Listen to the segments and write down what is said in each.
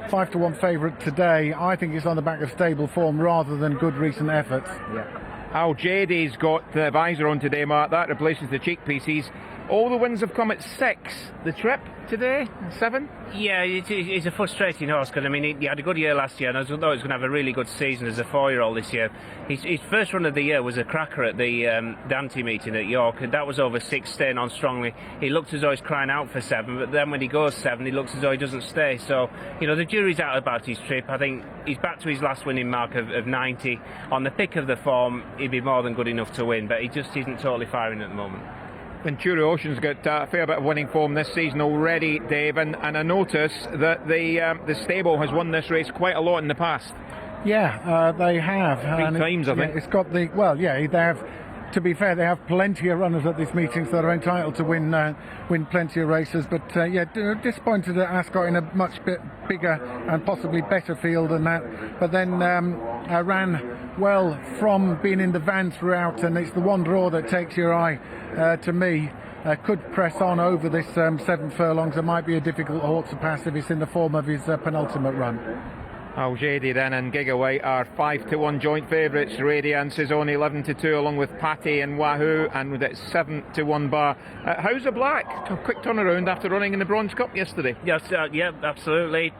5-1 favourite today. I think it's on the back of stable form rather than good recent efforts. Yeah. Al Jady's got the visor on today, Mark. That replaces the cheek pieces. All the wins have come at 6. The trip today, 7? Yeah, it's a frustrating horse because, I mean, he had a good year last year and I thought he was going to have a really good season as a 4-year-old this year. His first run of the year was a cracker at the Dante meeting at York, and that was over 6, staying on strongly. He looked as though he's crying out for 7, but then when he goes 7, he looks as though he doesn't stay. So, you know, the jury's out about his trip. I think he's back to his last winning mark of 90. On the pick of the form, he'd be more than good enough to win, but he just isn't totally firing at the moment. Ventura Ocean's got a fair bit of winning form this season already, Dave, and I notice that the stable has won this race quite a lot in the past. Yeah, they have. 3 times, I think. It's got the, well, yeah, they have. To be fair, they have plenty of runners at these meetings that are entitled to win plenty of races. But disappointed at Ascot in a much bigger and possibly better field than that. But then ran well from being in the van throughout, and it's the one draw that takes your eye. To me, could press on over this 7 furlongs. It might be a difficult horse to pass if it's in the form of his penultimate run. Al Jady then and Giga White are 5-1 joint favourites. Radiance is only 11-2 along with Patty and Wahoo, and with it 7-1 bar. How's the Black? A quick turnaround after running in the Bronze Cup yesterday. Yes, yeah, absolutely.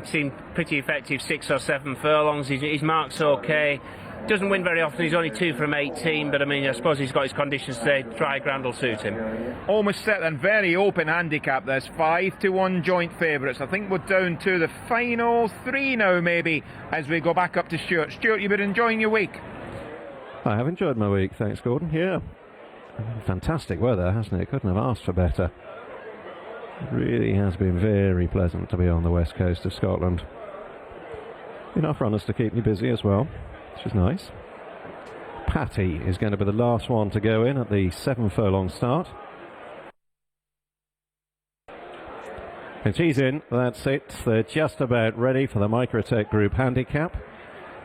Seemed pretty effective 6 or 7 furlongs. His mark's okay. Doesn't win very often. He's only 2 from 18, but I mean, I suppose he's got his conditions today. Dry ground will suit him. Almost set and very open handicap. There's 5-1 joint favourites. I think we're down to the final 3 now, maybe, as we go back up to Stuart. Stuart, you've been enjoying your week? I have enjoyed my week, thanks, Gordon. Yeah, fantastic weather, hasn't it? Couldn't have asked for better. It really has been very pleasant to be on the west coast of Scotland. Enough runners to keep me busy as well, which is nice. Patty is going to be the last one to go in at the 7 furlong start. And she's in, that's it. They're just about ready for the Microtech Group handicap.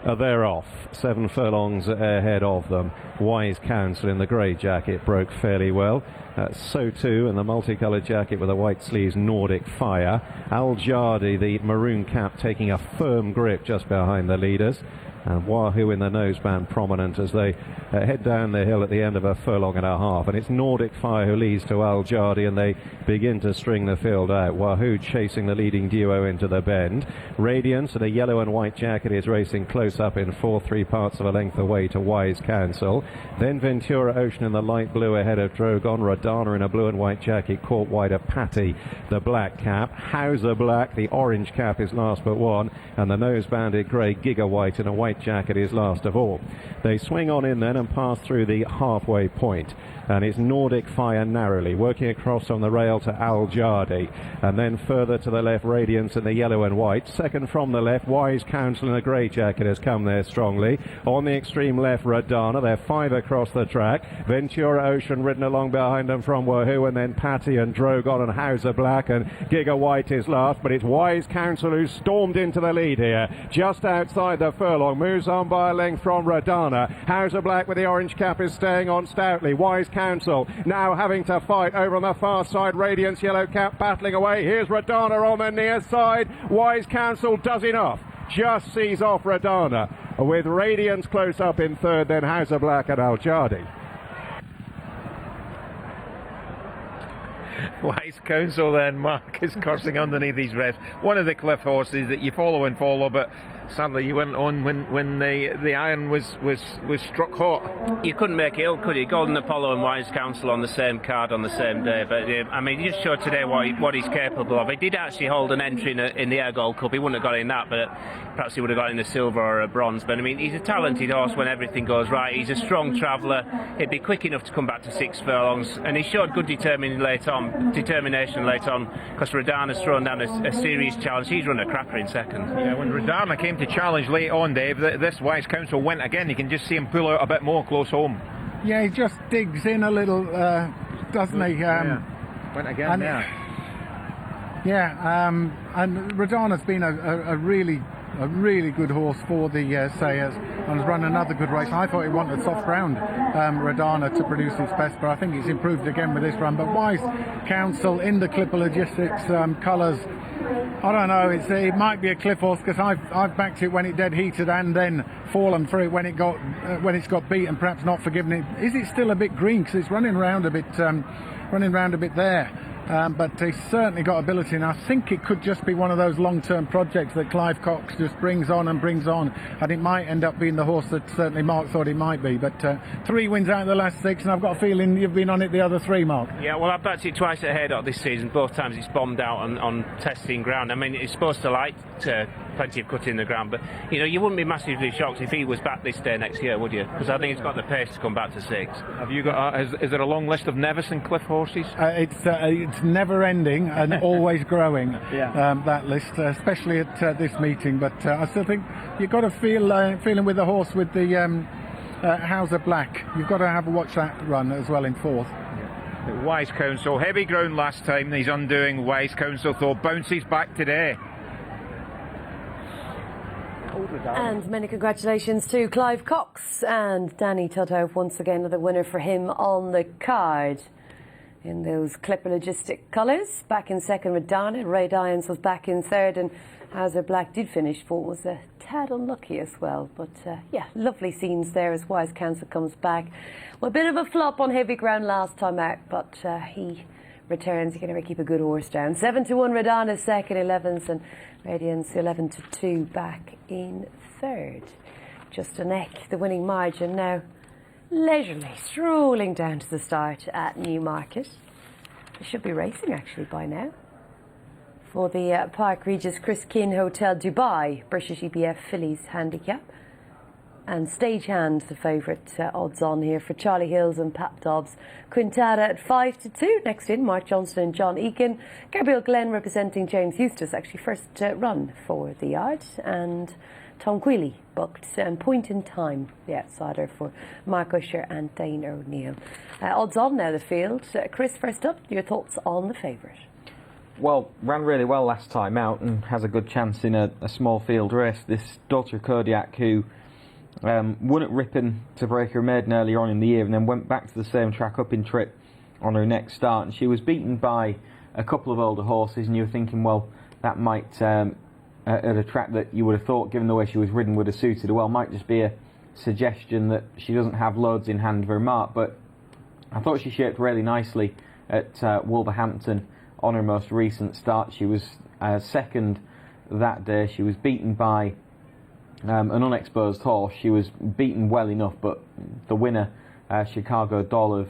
They're off, 7 furlongs ahead of them. Wise Counsel in the grey jacket broke fairly well. So too in the multicoloured jacket with the white sleeves, Nordic Fire. Al Jardi, the maroon cap, taking a firm grip just behind the leaders. And Wahoo in the noseband prominent as they head down the hill at the end of a furlong and a half. And it's Nordic Fire who leads to Al Jardi, and they begin to string the field out. Wahoo chasing the leading duo into the bend. Radiance in a yellow and white jacket is racing close up in 4 3/4 of a length away to Wise Counsel. Then Ventura Ocean in the light blue ahead of Drogon. Radana in a blue and white jacket caught wide of Patty, the black cap. Hauser Black, the orange cap, is last but one. And the nose-banded grey Giga White in a white jacket is last of all. They swing on in then and pass through the halfway point, and it's Nordic Fire narrowly working across on the rail to Al Jardi, and then further to the left Radiance in the yellow and white. Second from the left, Wise Counsel in a grey jacket has come there strongly. On the extreme left, Radana. They're 5 across the track. Ventura Ocean ridden along behind them from Wahoo, and then Patty and Drogon and Hauser Black, and Giga White is last, but it's Wise Counsel who stormed into the lead here just outside the furlong. Moves on by a length from Radana. Hauser Black with the orange cap is staying on stoutly. Wise Counsel now having to fight over on the far side. Radiance yellow cap battling away. Here's Radana on the near side. Wise Counsel does enough. Just sees off Radana, with Radiance close up in third, then Hauser Black and Al Jardi. Wise Counsel then, Mark, is cursing underneath these refs. One of the cliff horses that you follow and follow, but sadly you went on when the iron was struck hot. You couldn't make it up, could you? Golden Apollo and Wise Counsel on the same card on the same day. But I mean, he just showed today what he's capable of. He did actually hold an entry in the Air Gold Cup. He wouldn't have got in that, but perhaps he would have got in a silver or a bronze. But I mean, he's a talented horse when everything goes right. He's a strong traveller. He'd be quick enough to come back to 6 furlongs, and he showed good determination late on, because Radana's thrown down a serious challenge. He's run a cracker in second. Yeah, when Radana came to challenge late on, Dave, this Wise Counsel went again. You can just see him pull out a bit more close home. Yeah, he just digs in a little, doesn't he? Went again now. Yeah, and Radana's been a really good horse for the Sayers, and has run another good race. I thought he wanted soft ground, Radana, to produce its best, but I think he's improved again with this run. But Wise Counsel in the Clipper Logistics colours I don't know. It might be a cliff horse because I've backed it when it dead heated and then fallen for it when it's got beaten, perhaps not forgiven it. Is it still a bit green because it's running round a bit there? But he's certainly got ability, and I think it could just be one of those long-term projects that Clive Cox just brings on, and it might end up being the horse that certainly Mark thought it might be. But 3 wins out of the last 6, and I've got a feeling you've been on it the other 3, Mark. Yeah, well, I've backed it twice at Haydock this season. Both times it's bombed out on testing ground. I mean, it's supposed to like plenty of cut in the ground, but you wouldn't be massively shocked if he was back this day next year, would you? Because I think he's got the pace to come back to 6. Have you got? Is there a long list of Nevis and Cliff horses? It's never ending and always growing. Yeah. That list, especially at this meeting. But I still think you've got to feeling with the horse with the Hauser Black. You've got to watch that run as well in 4th. Wise Counsel, heavy ground last time. He's undoing. Wise Counsel though bounces back today. And many congratulations to Clive Cox and Danny Tuttle, once again another winner for him on the card. In those Clipper Logistic colours, back in 2nd with Dana. Ray Dyens was back in 3rd, and Hauser Black did finish 4th, was a tad unlucky as well. But yeah, lovely scenes there as Wise Counsel comes back. Well, a bit of a flop on heavy ground last time out, but he returns. He can never keep a good horse down. 7-1 Radana's 2nd, 11th, and Radiance 11-2 back in 3rd. Just a neck, the winning margin now. Leisurely strolling down to the start at Newmarket. They should be racing actually by now. For the Park Regis Chris Kinn Hotel Dubai British EBF Fillies Handicap. And Stagehand, the favourite odds on here for Charlie Hills and Pat Dobbs. Quintada at 5-2. Next in, Mark Johnston and John Eakin. Gabriel Glenn representing James Eustace, actually first run for the yard. And Tom Queally booked, and Point in Time, the outsider for Mark Usher and Dane O'Neill. Odds on now the field. Chris, first up, your thoughts on the favourite? Well, ran really well last time out and has a good chance in a small field race. This Daughter of Kodiak, who won at Ripon to break her maiden earlier on in the year and then went back to the same track up in Trip on her next start, and she was beaten by a couple of older horses, and you were thinking, well, that might at a track that you would have thought, given the way she was ridden, would have suited her well, might just be a suggestion that she doesn't have loads in hand of her mark. But I thought she shaped really nicely at Wolverhampton on her most recent start. She was 2nd that day. She was beaten by an unexposed horse. She was beaten well enough, but the winner, Chicago Doll of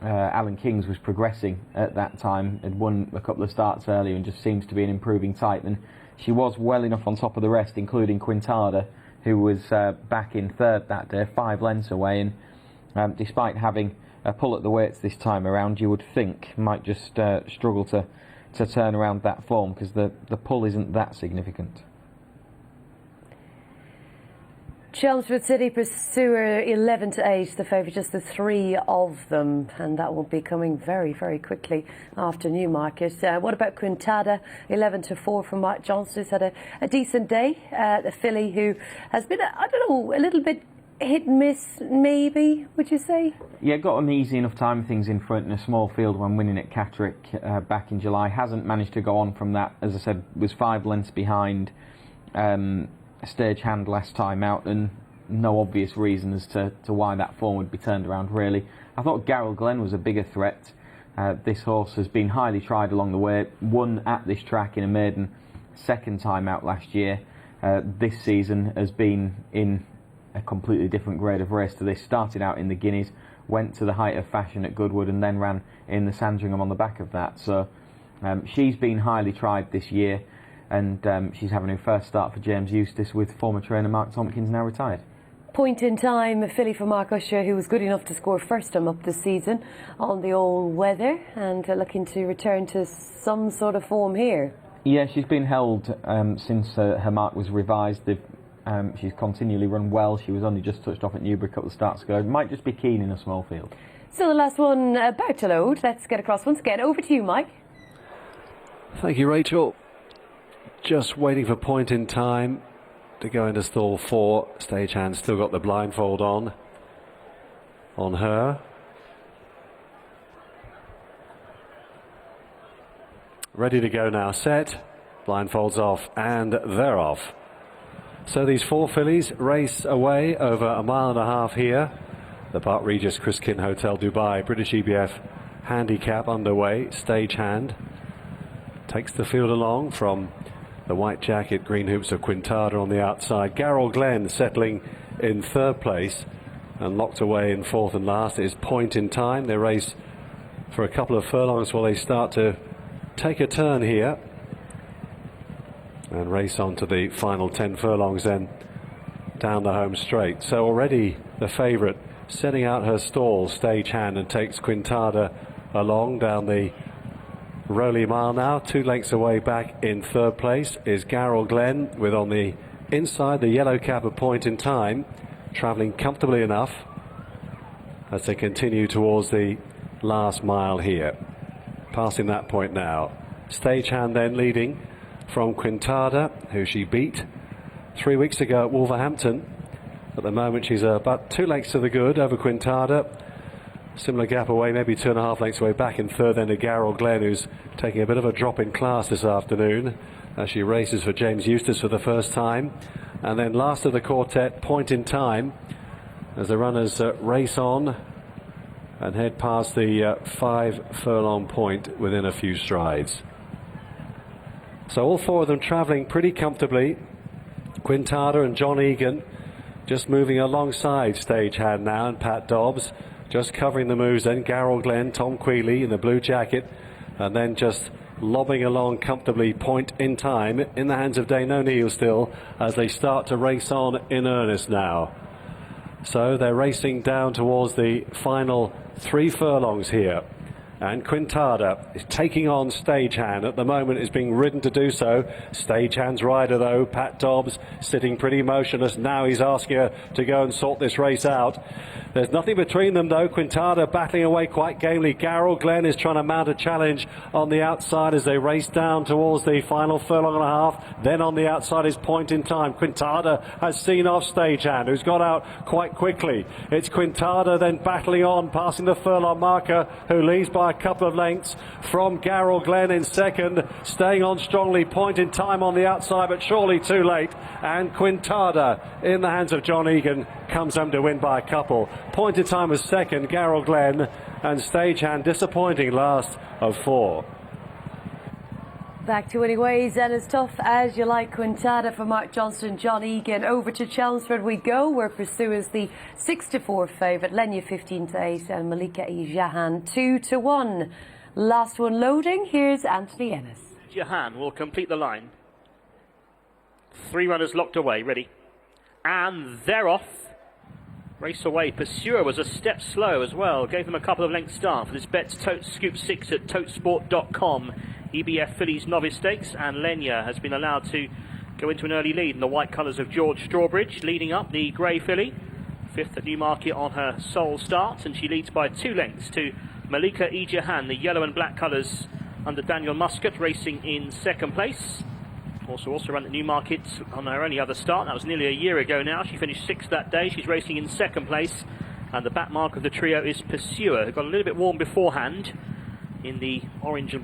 Alan King's, was progressing at that time, had won a couple of starts earlier and just seems to be an improving type. And she was well enough on top of the rest, including Quintada, who was back in 3rd that day, 5 lengths away. And despite having a pull at the weights this time around, you would think might just struggle to turn around that form, because the pull isn't that significant. Chelmsford City Pursuer 11-8, the favourite, just the 3 of them, and that will be coming very, very quickly after Newmarket. What about Quintada? 11-4 from Mark Johnston, who's had a decent day. The filly who has been, I don't know, a little bit hit and miss, maybe, would you say? Yeah, got an easy enough time of things in front in a small field when winning at Catterick back in July. Hasn't managed to go on from that. As I said, was 5 lengths behind Stagehand last time out, and no obvious reason as to why that form would be turned around, really. I thought Gabriel Glenn was a bigger threat. This horse has been highly tried along the way, won at this track in a maiden 2nd time out last year. This season has been in a completely different grade of race to this. Started out in the Guineas, went to the height of fashion at Goodwood, and then ran in the Sandringham on the back of that. So she's been highly tried this year, and she's having her first start for James Eustace with former trainer Mark Tompkins, now retired. Point in Time, a filly for Mark Usher, who was good enough to score first time up this season on the old weather, and looking to return to some sort of form here. Yeah, she's been held since her mark was revised. She's continually run well. She was only just touched off at Newbury a couple of starts ago. Might just be keen in a small field. So the last one about to load. Let's get across once again. Over to you, Mike. Thank you, Rachel. Just waiting for Point in Time to go into stall 4. Stagehand still got the blindfold on her. ready to go now. Set, blindfolds off, and they're off. So these 4 fillies race away over a mile and a half here. The Park Regis Criskin Hotel Dubai British EBF handicap underway. Stagehand takes the field along from the white jacket, green hoops of Quintada on the outside. Garrel Glen settling in 3rd place, and locked away in 4th and last is Point in Time. They race for a couple of furlongs while they start to take a turn here and race on to the final 10 furlongs then down the home straight. So already the favourite setting out her stall, Stagehand, and takes Quintada along down the Rowley Mile now. 2 lengths away back in 3rd place is Garrel Glen, with on the inside the yellow cap of Point in Time, travelling comfortably enough as they continue towards the last mile here. Passing that point now. Stagehand then leading from Quintada, who she beat 3 weeks ago at Wolverhampton. At the moment she's about 2 lengths to the good over Quintada. Similar gap away, maybe 2.5 lengths away back in 3rd then to Garrel Glen, who's taking a bit of a drop in class this afternoon as she races for James Eustace for the first time. And then last of the quartet, Point in Time, as the runners race on and head past the 5 furlong point within a few strides. So all 4 of them travelling pretty comfortably. Quintada and John Egan just moving alongside Stagehand now, and Pat Dobbs just covering the moves then. Garrel Glen, Tom Queally in the blue jacket, and then just lobbing along comfortably Point in Time in the hands of Dane O'Neill still as they start to race on in earnest now. So they're racing down towards the final 3 furlongs here, and Quintada is taking on Stagehand. At the moment is being ridden to do so. Stagehand's rider though, Pat Dobbs, sitting pretty motionless. Now he's asking her to go and sort this race out. There's nothing between them though. Quintada battling away quite gamely. Garrel Glen is trying to mount a challenge on the outside as they race down towards the final furlong and a half. Then on the outside is Point in Time. Quintada has seen off Stagehand, who's got out quite quickly. It's Quintada then battling on, passing the furlong marker, who leads by a couple of lengths from Garrel Glen in 2nd, staying on strongly. Point in Time on the outside, but surely too late. And Quintada in the hands of John Egan comes home to win by a couple. Point in Time was 2nd, Garrel Glen, and Stagehand disappointing last of 4. Back to winning ways, and as tough as you like. Quintada for Mark Johnston, John Egan. Over to Chelmsford we go, where Pursuer's the 6-4 favourite, Lenya 15-8, and Malika E. Jahan 2-1. Last one loading. Here's Anthony Ennis. Jahan will complete the line. 3 runners locked away, ready, and they're off. Race away. Pursuer was a step slow as well. Gave them a couple of lengths start for this Betts Tote Scoop 6 at totesport.com. EBF Fillies Novice Stakes, and Lenya has been allowed to go into an early lead in the white colours of George Strawbridge, leading up the grey filly, 5th at Newmarket on her sole start, and she leads by 2 lengths to Malika E. Jahan, the yellow and black colours under Daniel Muscat, racing in 2nd place. Also ran at Newmarket on her only other start. That was nearly a year ago now. She finished 6th that day. She's racing in 2nd place, and the back mark of the trio is Pursuer, who got a little bit warm beforehand in the orange and black.